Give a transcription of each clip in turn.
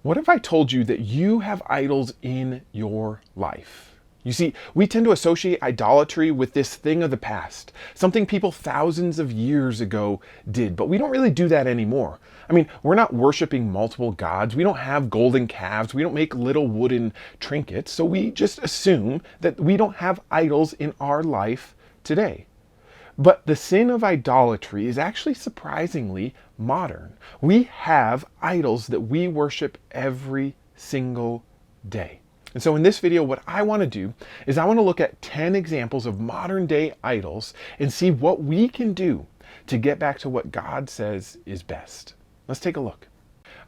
What if I told you that you have idols in your life? You see, we tend to associate idolatry with this thing of the past, something people thousands of years ago did, but we don't really do that anymore. I mean, we're not worshiping multiple gods. We don't have golden calves. We don't make little wooden trinkets. So we just assume that we don't have idols in our life today. But the sin of idolatry is actually surprisingly modern. We have idols that we worship every single day. And so in this video, what I want to do is I want to look at 10 examples of modern day idols and see what we can do to get back to what God says is best. Let's take a look.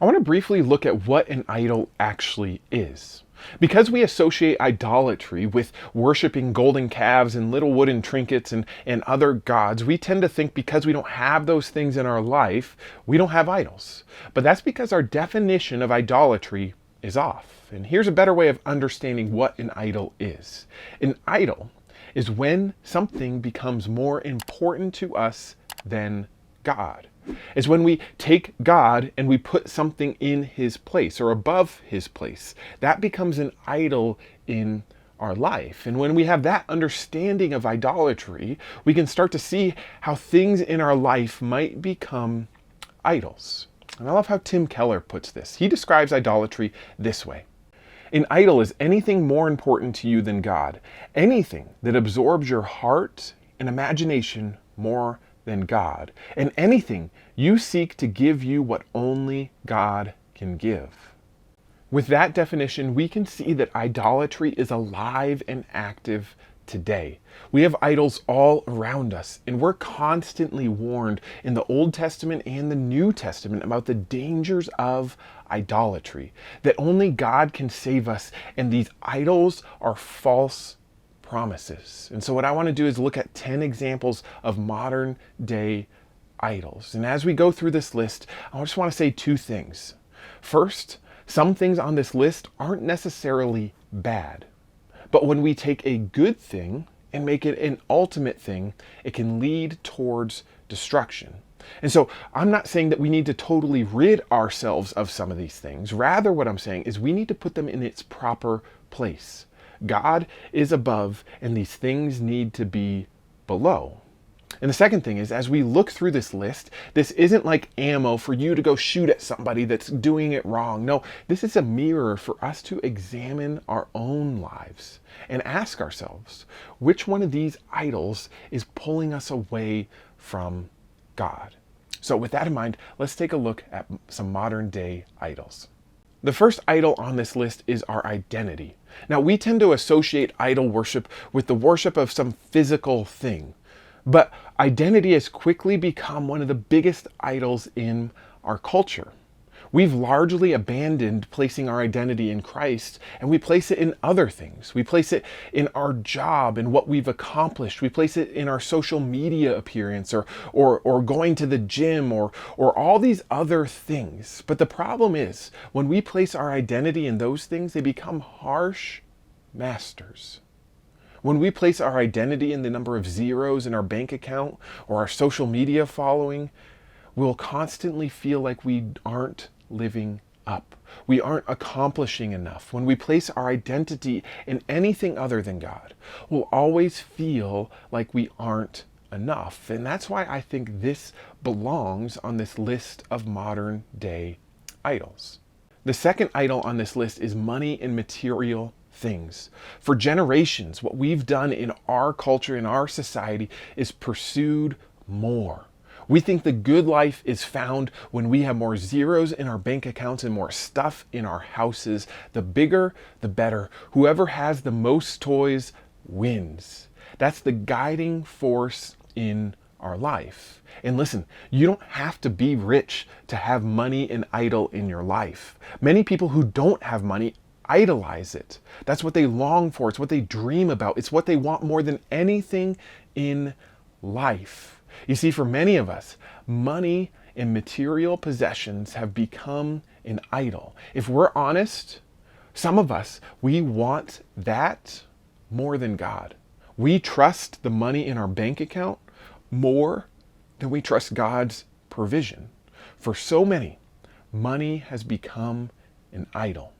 I want to briefly look at what an idol actually is. Because we associate idolatry with worshiping golden calves and little wooden trinkets and other gods, we tend to think because we don't have those things in our life, we don't have idols. But that's because our definition of idolatry is off. And here's a better way of understanding what an idol is. An idol is when something becomes more important to us than God. Is when we take God and we put something in his place or above his place. That becomes an idol in our life. And when we have that understanding of idolatry, we can start to see how things in our life might become idols. And I love how Tim Keller puts this. He describes idolatry this way. An idol is anything more important to you than God. Anything that absorbs your heart and imagination more than God, and anything you seek to give you what only God can give. With that definition, we can see that idolatry is alive and active today. We have idols all around us, and we're constantly warned in the Old Testament and the New Testament about the dangers of idolatry, that only God can save us, and these idols are false promises. And so what I want to do is look at 10 examples of modern day idols. And as we go through this list, I just want to say two things. First, some things on this list aren't necessarily bad. But when we take a good thing and make it an ultimate thing, it can lead towards destruction. And so I'm not saying that we need to totally rid ourselves of some of these things. Rather, what I'm saying is we need to put them in its proper place. God is above, and these things need to be below. And the second thing is, as we look through this list, this isn't like ammo for you to go shoot at somebody that's doing it wrong. No, this is a mirror for us to examine our own lives and ask ourselves, which one of these idols is pulling us away from God? So with that in mind, let's take a look at some modern day idols. The first idol on this list is our identity. Now, we tend to associate idol worship with the worship of some physical thing, but identity has quickly become one of the biggest idols in our culture. We've largely abandoned placing our identity in Christ, and we place it in other things. We place it in our job and what we've accomplished. We place it in our social media appearance or going to the gym or all these other things. But the problem is, when we place our identity in those things, they become harsh masters. When we place our identity in the number of zeros in our bank account or our social media following, we'll constantly feel like we aren't living up. We aren't accomplishing enough. When we place our identity in anything other than God, we'll always feel like we aren't enough. And that's why I think this belongs on this list of modern day idols. The second idol on this list is money and material things. For generations, what we've done in our culture, in our society, is pursued more. We think the good life is found when we have more zeros in our bank accounts and more stuff in our houses. The bigger, the better. Whoever has the most toys wins. That's the guiding force in our life. And listen, you don't have to be rich to have money and idol in your life. Many people who don't have money idolize it. That's what they long for. It's what they dream about. It's what they want more than anything in life. You see, for many of us, money and material possessions have become an idol. If we're honest, some of us, we want that more than God. We trust the money in our bank account more than we trust God's provision. For so many, money has become an idol.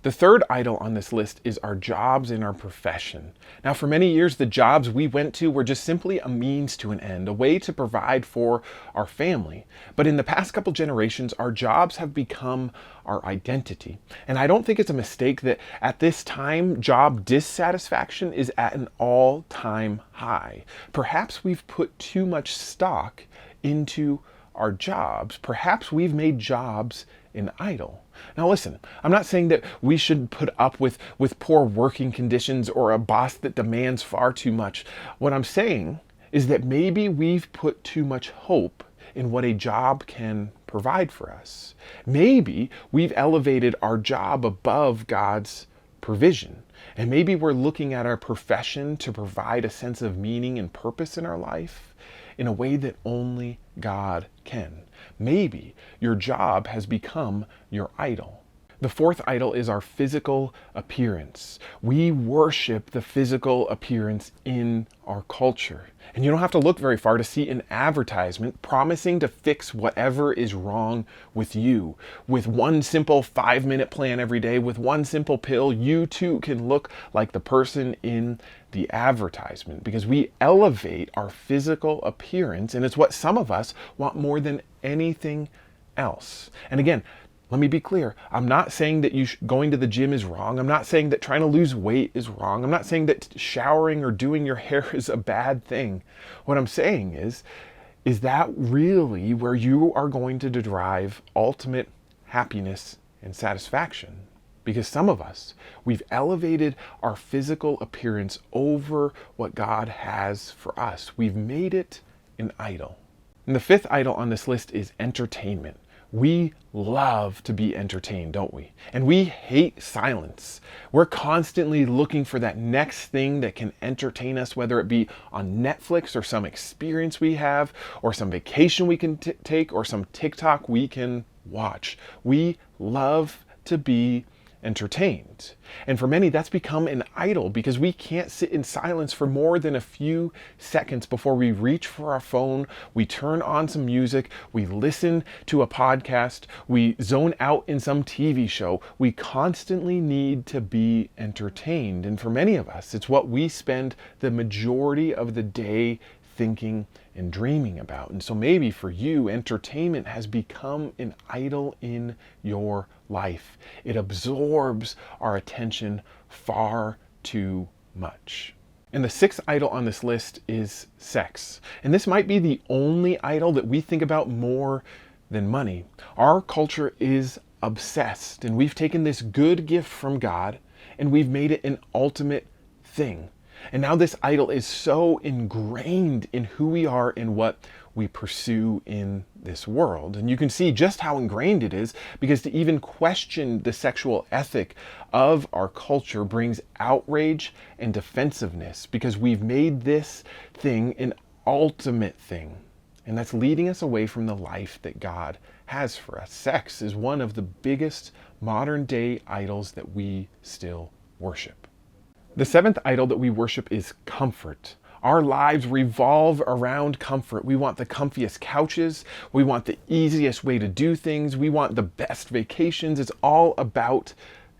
The third idol on this list is our jobs and our profession. Now, for many years, the jobs we went to were just simply a means to an end, a way to provide for our family. But in the past couple generations, our jobs have become our identity. And I don't think it's a mistake that at this time, job dissatisfaction is at an all-time high. Perhaps we've put too much stock into our jobs. Perhaps we've made jobs an idol. Now listen, I'm not saying that we should put up with poor working conditions or a boss that demands far too much. What I'm saying is that maybe we've put too much hope in what a job can provide for us. Maybe we've elevated our job above God's provision. And maybe we're looking at our profession to provide a sense of meaning and purpose in our life in a way that only God can. Maybe your job has become your idol. The fourth idol is our physical appearance. We worship the physical appearance in our culture. And you don't have to look very far to see an advertisement promising to fix whatever is wrong with you. With one simple 5-minute plan every day, with one simple pill, you too can look like the person in the advertisement, because we elevate our physical appearance, and it's what some of us want more than anything else. And again, let me be clear. I'm not saying that going to the gym is wrong. I'm not saying that trying to lose weight is wrong. I'm not saying that showering or doing your hair is a bad thing. What I'm saying is that really where you are going to derive ultimate happiness and satisfaction? Because some of us, we've elevated our physical appearance over what God has for us. We've made it an idol. And the fifth idol on this list is entertainment. We love to be entertained, don't we? And we hate silence. We're constantly looking for that next thing that can entertain us, whether it be on Netflix or some experience we have, or some vacation we can take, or some TikTok we can watch. We love to be entertained. And for many, that's become an idol because we can't sit in silence for more than a few seconds before we reach for our phone, we turn on some music, we listen to a podcast, we zone out in some TV show. We constantly need to be entertained. And for many of us, it's what we spend the majority of the day thinking and dreaming about. And so maybe for you, entertainment has become an idol in your life. It absorbs our attention far too much. And the sixth idol on this list is sex. And this might be the only idol that we think about more than money. Our culture is obsessed, and we've taken this good gift from God and we've made it an ultimate thing. And now this idol is so ingrained in who we are and what we pursue in this world. And you can see just how ingrained it is, because to even question the sexual ethic of our culture brings outrage and defensiveness, because we've made this thing an ultimate thing. And that's leading us away from the life that God has for us. Sex is one of the biggest modern day idols that we still worship. The seventh idol that we worship is comfort. Our lives revolve around comfort. We want the comfiest couches. We want the easiest way to do things. We want the best vacations. It's all about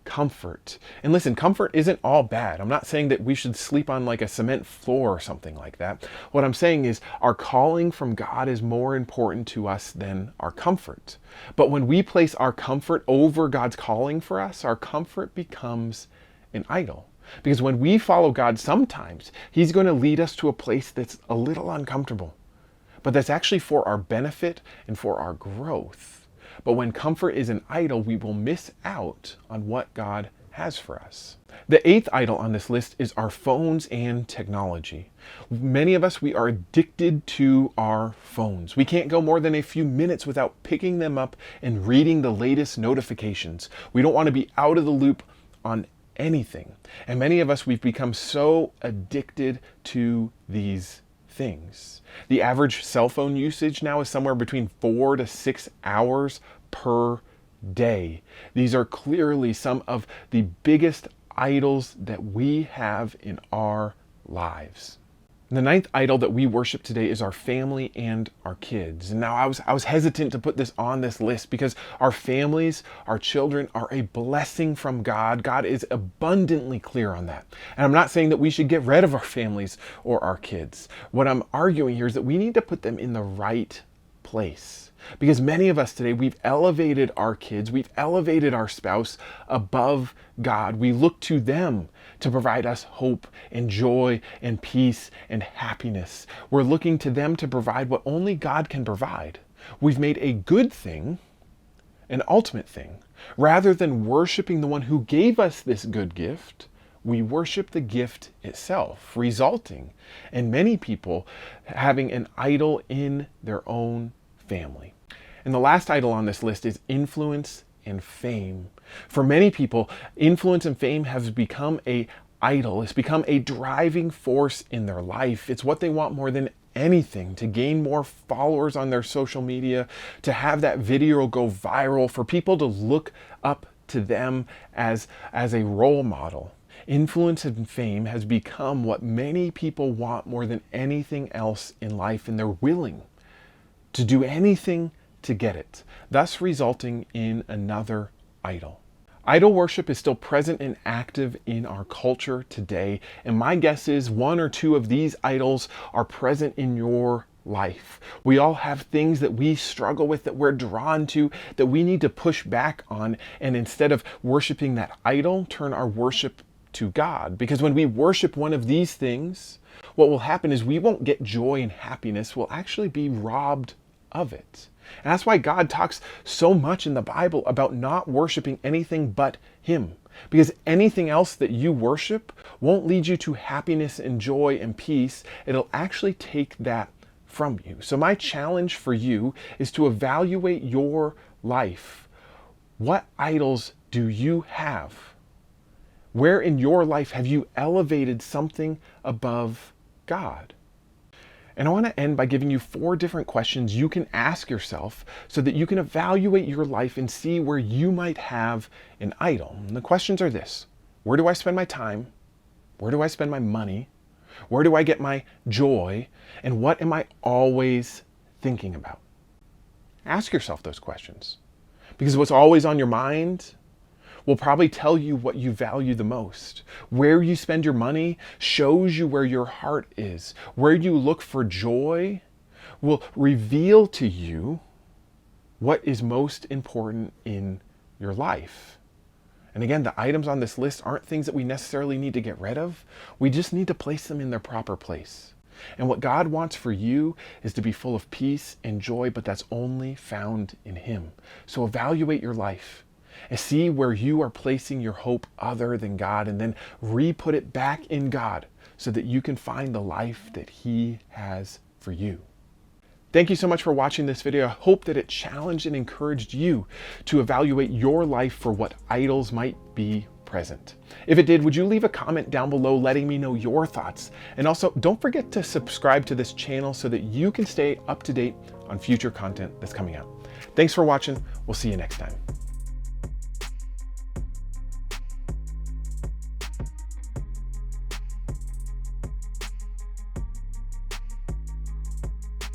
comfort. And listen, comfort isn't all bad. I'm not saying that we should sleep on like a cement floor or something like that. What I'm saying is our calling from God is more important to us than our comfort. But when we place our comfort over God's calling for us, our comfort becomes an idol. Because when we follow God, sometimes He's going to lead us to a place that's a little uncomfortable, but that's actually for our benefit and for our growth. But when comfort is an idol, we will miss out on what God has for us. The eighth idol on this list is our phones and technology. Many of us, we are addicted to our phones. We can't go more than a few minutes without picking them up and reading the latest notifications. We don't want to be out of the loop on anything. And many of us, we've become so addicted to these things. The average cell phone usage now is somewhere between 4 to 6 hours per day. These are clearly some of the biggest idols that we have in our lives. The ninth idol that we worship today is our family and our kids. And now I was hesitant to put this on this list because our families, our children are a blessing from God. God is abundantly clear on that. And I'm not saying that we should get rid of our families or our kids. What I'm arguing here is that we need to put them in the right place. Because many of us today, we've elevated our kids, we've elevated our spouse above God. We look to them to provide us hope and joy and peace and happiness. We're looking to them to provide what only God can provide. We've made a good thing an ultimate thing. Rather than worshiping the one who gave us this good gift, we worship the gift itself, resulting in many people having an idol in their own family. And the last idol on this list is influence and fame. For many people, influence and fame has become an idol. It's become a driving force in their life. It's what they want more than anything, to gain more followers on their social media, to have that video go viral, for people to look up to them as a role model. Influence and fame has become what many people want more than anything else in life, and they're willing to do anything to get it, thus resulting in another idol. Idol worship is still present and active in our culture today, and my guess is one or two of these idols are present in your life. We all have things that we struggle with, that we're drawn to, that we need to push back on, and instead of worshiping that idol, turn our worship to God. Because when we worship one of these things, what will happen is we won't get joy and happiness. We'll actually be robbed of it. And that's why God talks so much in the Bible about not worshiping anything but Him. Because anything else that you worship won't lead you to happiness and joy and peace. It'll actually take that from you. So my challenge for you is to evaluate your life. What idols do you have? Where in your life have you elevated something above God? And I want to end by giving you 4 different questions you can ask yourself so that you can evaluate your life and see where you might have an idol. And the questions are this: where do I spend my time? Where do I spend my money? Where do I get my joy? And what am I always thinking about? Ask yourself those questions, because what's always on your mind will probably tell you what you value the most. Where you spend your money shows you where your heart is. Where you look for joy will reveal to you what is most important in your life. And again, the items on this list aren't things that we necessarily need to get rid of. We just need to place them in their proper place. And what God wants for you is to be full of peace and joy, but that's only found in Him. So evaluate your life and see where you are placing your hope other than God, and then re-put it back in God so that you can find the life that He has for you. Thank you so much for watching this video. I hope that it challenged and encouraged you to evaluate your life for what idols might be present. If it did, would you leave a comment down below letting me know your thoughts? And also, don't forget to subscribe to this channel so that you can stay up to date on future content that's coming out. Thanks for watching. We'll see you next time.